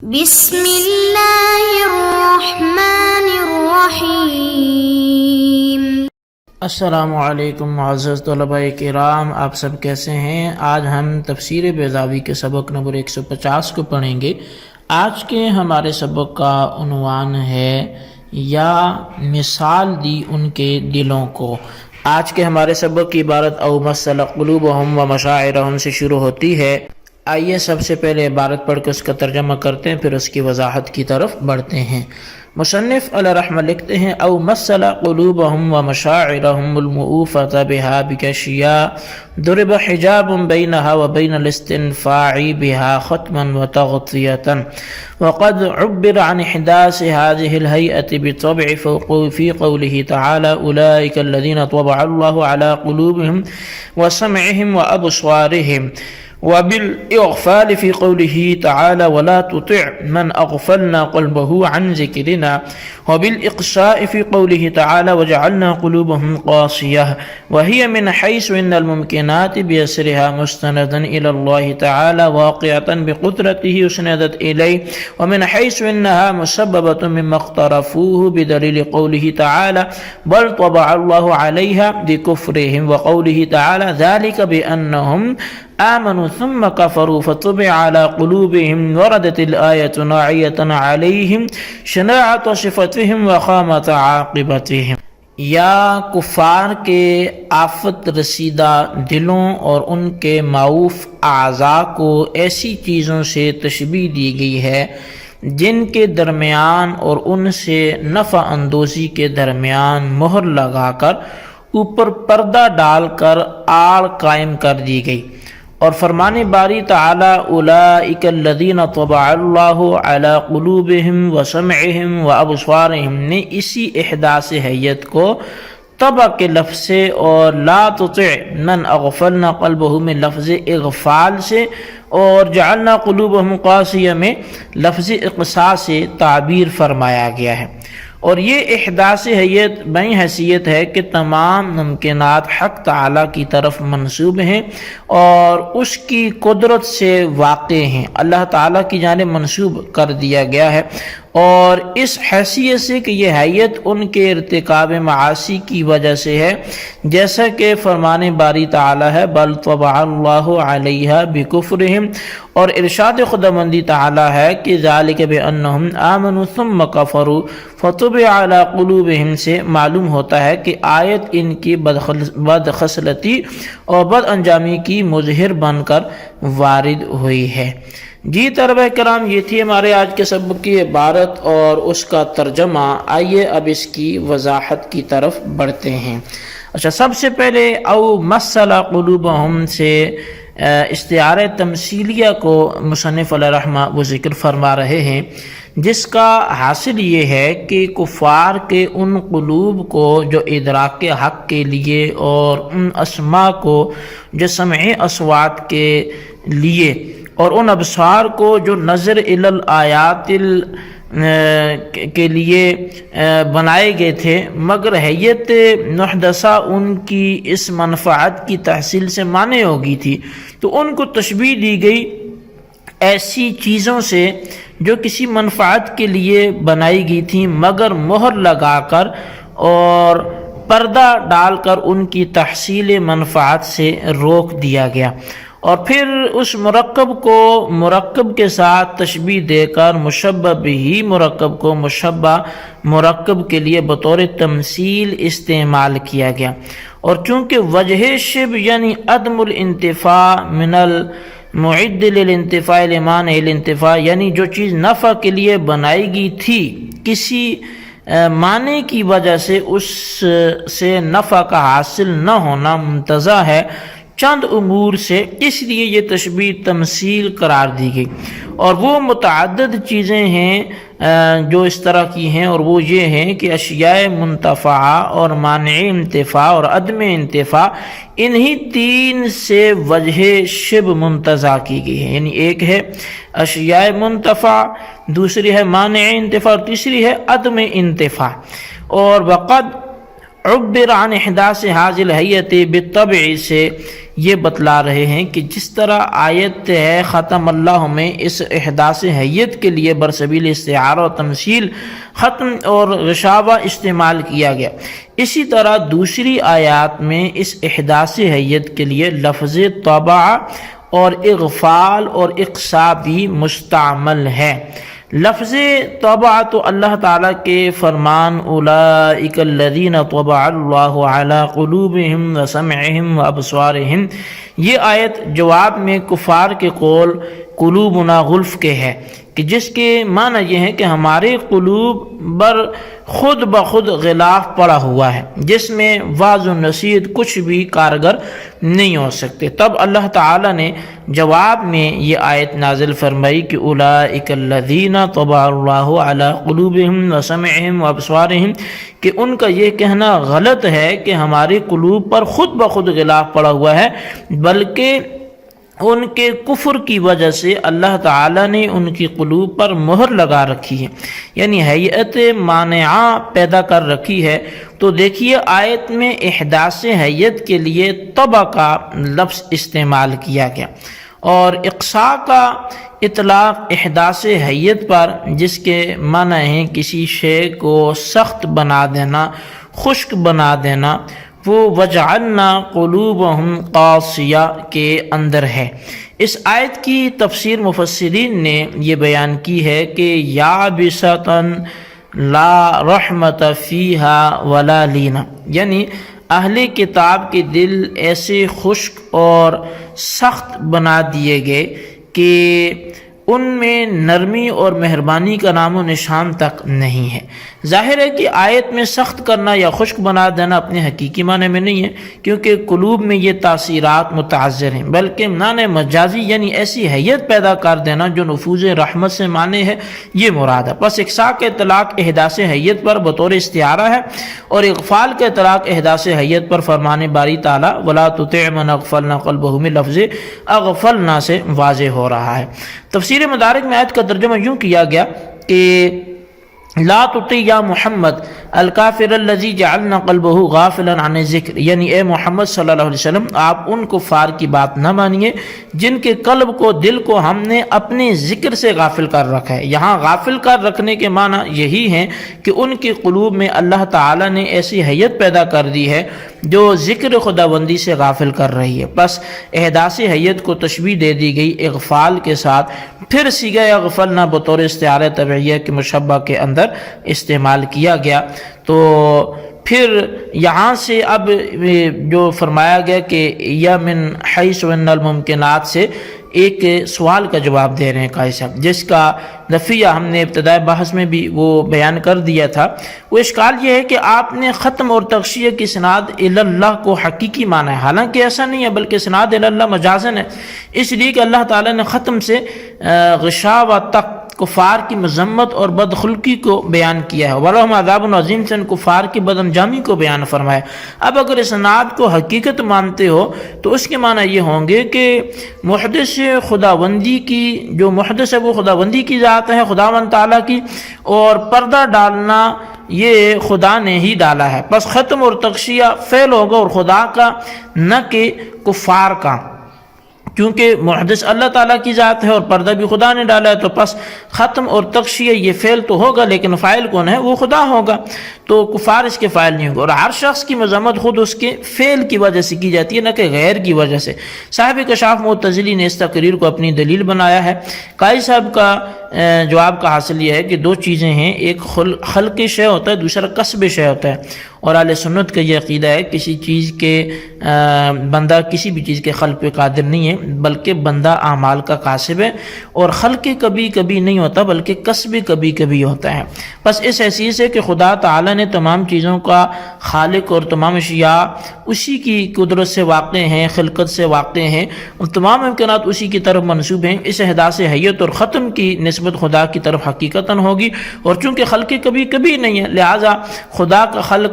بسم اللہ الرحمن الرحیم۔ السلام علیکم معزز طلباء کرام، آپ سب کیسے ہیں؟ آج ہم تفسیر بیضاوی کے سبق نمبر 150 کو پڑھیں گے۔ آج کے ہمارے سبق کا عنوان ہے یا مثال دی ان کے دلوں کو۔ آج کے ہمارے سبق کی عبارت او مسل قلوبہم و مشاعرہم سے شروع ہوتی ہے۔ آئیے سب سے پہلے عبارت پڑھ کے اس کا ترجمہ کرتے ہیں، پھر اس کی وضاحت کی طرف بڑھتے ہیں۔ مصنف علیہ رحمہ لکھتے ہیں او مسل قلوبہم و مشاعرہم المؤوفۃ بہا بکشیاء ضرب حجاب بینہا و بین الاستنفاع بہا ختما و تغطیۃ وقد عبر عن احداث هذه الهيئة بالطبع في قوله تعالى اولئک الذین طبع اللہ على قلوبہم وسمعہم وابصارہم، وبالإغفال في قوله تعالى ولا تطع من أغفلنا قلبه عن ذكرنا، وبالإقصاء في قوله تعالى وجعلنا قلوبهم قاسية، وهي من حيث إن الممكنات بيسرها مستندا إلى الله تعالى واقعة بقدرته أسندت إليه، ومن حيث إنها مسببة مما اقترفوه بدليل قوله تعالى بل طبع الله عليها بكفرهم، وقوله تعالى ذلك بأنهم آمنوا ثم كفروا فطبع على قلوبهم، وردت الآية ناعية عليهم شناعة صفتهم وخامة عاقبتهم۔ یا کفار کے آفت رسیدہ دلوں اور ان کے معوف اعضاء کو ایسی چیزوں سے تشبیہ دی گئی ہے جن کے درمیان اور ان سے نفع اندوزی کے درمیان مہر لگا کر اوپر پردہ ڈال کر آڑ قائم کر دی گئی۔ اور فرمان باری تعالی اولئک الذین طبع اللہ علی قلوبہم وسمعہم وابصارہم نے اسی احداث حیت کو طبع کے لفظ سے اور لا تطع من اغفلنا قلبہ میں لفظ اغفال سے اور جعلنا قلوبہم قاسیہ میں لفظ اقصاء سے تعبیر فرمایا گیا ہے۔ اور یہ احداث حیت بیں حیثیت ہے کہ تمام ممکنات حق تعالیٰ کی طرف منسوب ہیں اور اس کی قدرت سے واقع ہیں، اللہ تعالیٰ کی جانب منسوب کر دیا گیا ہے، اور اس حیثیت سے کہ یہ حیت ان کے ارتکاب معاصی کی وجہ سے ہے، جیسا کہ فرمان باری تعالیٰ ہے بل طبع اللہ علیہ بکفرہم، اور ارشاد خداوندی تعالیٰ ہے کہ ذالک بانہم آمنوا ثم کفروا فطبع علی قلوبہم سے معلوم ہوتا ہے کہ آیت ان کی بدخصلتی اور بد انجامی کی مظہر بن کر وارد ہوئی ہے۔ جی طلبہ کرام، یہ تھی ہمارے آج کے سبق کی عبارت اور اس کا ترجمہ۔ آئیے اب اس کی وضاحت کی طرف بڑھتے ہیں۔ اچھا، سب سے پہلے او مسل قلوبہم سے استعارہ تمثیلیہ کو مصنف علیہ رحمہ وہ ذکر فرما رہے ہیں، جس کا حاصل یہ ہے کہ کفار کے ان قلوب کو جو ادراک حق کے لیے اور ان اسماء کو جو سمع اصوات کے لیے اور ان ابصار کو جو نظر الی الآیات کے لیے بنائے گئے تھے، مگر حیت محدثہ ان کی اس منفعت کی تحصیل سے مانع ہو گئی تھی، تو ان کو تشبیہ دی گئی ایسی چیزوں سے جو کسی منفعت کے لیے بنائی گئی تھیں مگر مہر لگا کر اور پردہ ڈال کر ان کی تحصیل منفعت سے روک دیا گیا، اور پھر اس مرکب کو مرکب کے ساتھ تشبیہ دے کر مشبہ بھی مرکب کو مشبہ مرکب کے لیے بطور تمثیل استعمال کیا گیا۔ اور چونکہ وجہ شبہ یعنی عدم الانتفاع من المعد للانتفاع لمانع الانتفاع، یعنی جو چیز نفع کے لیے بنائی گئی تھی کسی معنی کی وجہ سے اس سے نفع کا حاصل نہ ہونا ممتضی ہے چند امور سے، اس لیے یہ تشبیہ تمثیل قرار دی گئی۔ اور وہ متعدد چیزیں ہیں جو اس طرح کی ہیں، اور وہ یہ ہیں کہ اشیاء منتفعہ اور مانع انتفاع اور عدم انتفاع، انہی تین سے وجہ شبہ منتزع کی گئی ہے، یعنی ایک ہے اشیاء منتفع، دوسری ہے مانع انتفاع، اور تیسری ہے عدم انتفاع۔ اور وقد عبر عن احداث هذه الهيئة بالطبع سے یہ بتلا رہے ہیں کہ جس طرح آیت ہے ختم اللہ میں اس احداث حیت کے لیے برسبیل استعارہ و تمثیل ختم اور غشاوہ استعمال کیا گیا، اسی طرح دوسری آیات میں اس احداث حیت کے لیے لفظ طبع اور اغفال اور اقصاء بھی مستعمل ہے۔ لفظ طبع تو اللہ تعالیٰ کے فرمان اولئک الذین طبع اللہ علی قلوبہم وسمعہم وابصارہم، یہ آیت جواب میں کفار کے قول قلوبنا غلف کے ہے کہ جس کے معنی یہ ہے کہ ہمارے قلوب پر خود بخود غلاف پڑا ہوا ہے جس میں واعظ و نصیحت کچھ بھی کارگر نہیں ہو سکتے۔ تب اللہ تعالیٰ نے جواب میں یہ آیت نازل فرمائی کہ اولئک الذین طبع اللہ علی قلوبہم وسمعہم وابصارہم، کہ ان کا یہ کہنا غلط ہے کہ ہمارے قلوب پر خود بخود غلاف پڑا ہوا ہے، بلکہ ان کے کفر کی وجہ سے اللہ تعالیٰ نے ان کی قلوب پر مہر لگا رکھی ہے، یعنی حیت مانعہ پیدا کر رکھی ہے۔ تو دیکھیے آیت میں احداث حیت کے لیے طبع کا لفظ استعمال کیا گیا، اور اقصاء کا اطلاق احداث حیت پر جس کے معنی ہیں کسی شے کو سخت بنا دینا، خشک بنا دینا، وہ وجعلنا قلوبہم قاسیہ کے اندر ہے۔ اس آیت کی تفسیر مفسرین نے یہ بیان کی ہے کہ یابستن لا رحمت فیہا ولا لینا، یعنی اہل کتاب کے دل ایسے خشک اور سخت بنا دیے گئے کہ ان میں نرمی اور مہربانی کا نام و نشان تک نہیں ہے۔ ظاہر ہے کہ آیت میں سخت کرنا یا خشک بنا دینا اپنے حقیقی معنی میں نہیں ہے، کیونکہ قلوب میں یہ تاثیرات متعذر ہیں، بلکہ معنی مجازی یعنی ایسی حیت پیدا کر دینا جو نفوذ رحمت سے معنی ہے، یہ مراد ہے۔ پس اقصاء کے اطلاق احداث حیت پر بطور استعارہ ہے، اور اغفال کے اطلاق احداث حیت پر فرمان باری تعالیٰ ولا تطع من اغفلنا قلبہ میں لفظ اغفلنا سے واضح ہو رہا ہے۔ تفسیر مدارک میں آیت کا ترجمہ یوں کیا گیا کہ لا تطع یا محمد الکافر الذی جعلنا قلبہ غافلا عن الذکر، یعنی اے محمد صلی اللہ علیہ وسلم آپ ان کفار کی بات نہ مانیے جن کے قلب کو، دل کو ہم نے اپنے ذکر سے غافل کر رکھا ہے۔ یہاں غافل کر رکھنے کے معنی یہی ہیں کہ ان کے قلوب میں اللہ تعالیٰ نے ایسی حیت پیدا کر دی ہے جو ذکر خداوندی سے غافل کر رہی ہے۔ پس احداث حیت کو تشبیہ دے دی گئی اغفال کے ساتھ، پھر صیغہ اغفلنا بطور استعارہ طبعیہ کے مشبہ کے اندر استعمال کیا گیا۔ تو پھر یہاں سے اب جو فرمایا گیا کہ یا من حیث ان الممکنات سے ایک سوال کا جواب دے رہے ہیں قاری صاحب، جس کا نفیہ ہم نے ابتدائی بحث میں بھی وہ بیان کر دیا تھا۔ وہ اشکال یہ ہے کہ آپ نے ختم اور تغشیہ کی سناد اللہ کو حقیقی مانا ہے، حالانکہ ایسا نہیں ہے، بلکہ سناد اللہ مجازن ہے، اس لیے کہ اللہ تعالیٰ نے ختم سے غشاوہ تک کفار کی مذمت اور بدخلقی کو بیان کیا ہے، وَلَهُمْ عَذَابٌ عَظِيمٌ سے کفار کی بد انجامی کو بیان فرمایا۔ اب اگر اسناد کو حقیقت مانتے ہو تو اس کے معنی یہ ہوں گے کہ محدث خداوندی کی، جو محدث ہے وہ خداوندی کی ذات ہے، خداوند تعالیٰ کی، اور پردہ ڈالنا یہ خدا نے ہی ڈالا ہے۔ پس ختم اور تغشیہ فعل ہوگا اور خدا کا، نہ کہ کفار کا، کیونکہ محدث اللہ تعالیٰ کی ذات ہے اور پردہ بھی خدا نے ڈالا ہے، تو پس ختم اور تغشیہ یہ فعل تو ہوگا، لیکن فاعل کون ہے؟ وہ خدا ہوگا، تو کفار اس کے فاعل نہیں ہوگا۔ اور ہر شخص کی مذمت خود اس کے فعل کی وجہ سے کی جاتی ہے، نہ کہ غیر کی وجہ سے۔ صاحب کشاف معتزلی نے اس تقریر کو اپنی دلیل بنایا ہے۔ قاری صاحب کا جواب کا حاصل یہ ہے کہ دو چیزیں ہیں، ایک خلق شے ہوتا ہے، دوسرا کسب شے ہوتا ہے، اور اہل سنت کا یہ عقیدہ ہے کسی چیز کے بندہ کسی بھی چیز کے خلق پہ قادر نہیں ہے، بلکہ بندہ اعمال کا کاسب ہے، اور خلق کبھی کبھی نہیں ہوتا بلکہ کسب کبھی کبھی ہوتا ہے۔ بس اس حیثیت سے کہ خدا تعالیٰ نے تمام چیزوں کا خالق اور تمام اشیاء اسی کی قدرت سے واقع ہیں، خلقت سے واقع ہیں، اور تمام امکانات اسی کی طرف منسوب ہیں، اس احداث حیت اور ختم کی نسبت خدا کی طرف حقیقتاً ہوگی، اور چونکہ خلق کبھی کبھی نہیں ہے لہٰذا خدا کا خلق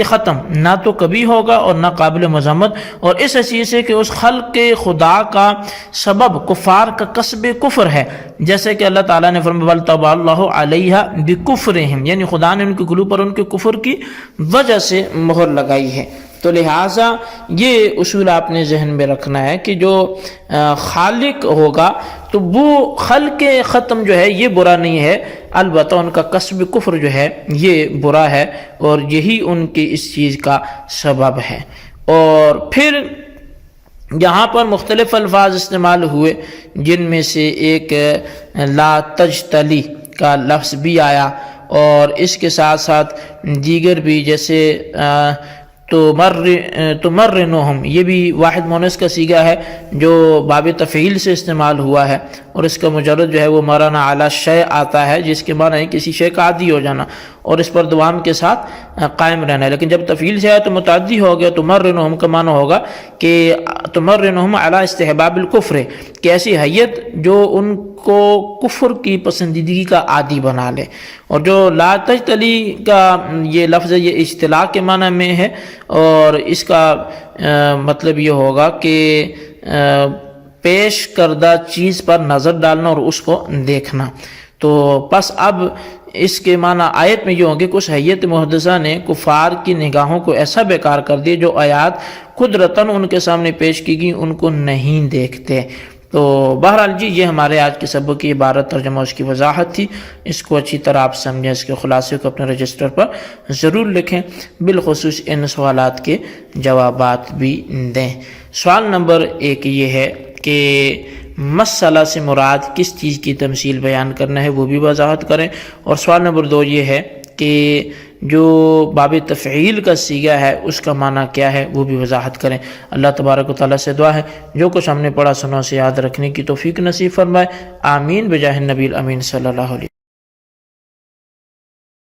ختم نہ تو کبھی ہوگا اور نہ قابل مذمت، اور اس حیثیت سے کہ اس خلق خدا کا سبب کفار کا کسب کفر ہے، جیسے کہ اللہ تعالیٰ نے فرمایا بل طبع اللہ علیہ بکفرہم، یعنی خدا نے ان کے قلوب پر ان کے کفر کی وجہ سے مہر لگائی ہے۔ تو لہٰذا یہ اصول آپ نے ذہن میں رکھنا ہے کہ جو خالق ہوگا تو وہ خلق ختم جو ہے یہ برا نہیں ہے، البتہ ان کا کسب کفر جو ہے یہ برا ہے، اور یہی ان کی اس چیز کا سبب ہے۔ اور پھر یہاں پر مختلف الفاظ استعمال ہوئے، جن میں سے ایک لا تجتلی کا لفظ بھی آیا، اور اس کے ساتھ ساتھ دیگر بھی، جیسے تمرنہم، یہ بھی واحد مونس کا صیغہ ہے جو باب تفعیل سے استعمال ہوا ہے، اور اس کا مجرد جو ہے وہ مرنا علی شیء آتا ہے، جس کے معنی ہے کسی شے کا عادی ہو جانا اور اس پر دوام کے ساتھ قائم رہنا ہے۔ لیکن جب تفعیل سے آئے تو متعدی ہو گیا، تمرنہم کا معنی ہوگا کہ تمرنہم علی استحباب الکفر، کہ ایسی حیت جو ان کو کفر کی پسندیدگی کا عادی بنا لے۔ اور جو لا تجتلی کا یہ لفظ ہے یہ اجتلاء کے معنی میں ہے، اور اس کا مطلب یہ ہوگا کہ پیش کردہ چیز پر نظر ڈالنا اور اس کو دیکھنا۔ تو پس اب اس کے معنی آیت میں یہ ہوں گے کچھ حیت محدثہ نے کفار کی نگاہوں کو ایسا بیکار کر دیے جو آیات قدرتاً ان کے سامنے پیش کی گئی ان کو نہیں دیکھتے۔ تو بہرحال جی یہ ہمارے آج کے سبق کی عبارت ترجمہ اس کی وضاحت تھی، اس کو اچھی طرح آپ سمجھیں، اس کے خلاصے کو اپنے رجسٹر پر ضرور لکھیں، بالخصوص ان سوالات کے جوابات بھی دیں۔ سوال نمبر 1 یہ ہے کہ مسئلہ سے مراد کس چیز کی تمثیل بیان کرنا ہے وہ بھی وضاحت کریں، اور سوال نمبر 2 یہ ہے کہ جو باب تفعیل کا صیغہ ہے اس کا معنی کیا ہے وہ بھی وضاحت کریں۔ اللہ تبارک و تعالیٰ سے دعا ہے جو کچھ ہم نے پڑھا سنا اسے یاد رکھنے کی توفیق نصیب فرمائے، آمین بجاہ النبی الامین صلی اللہ علیہ وسلم۔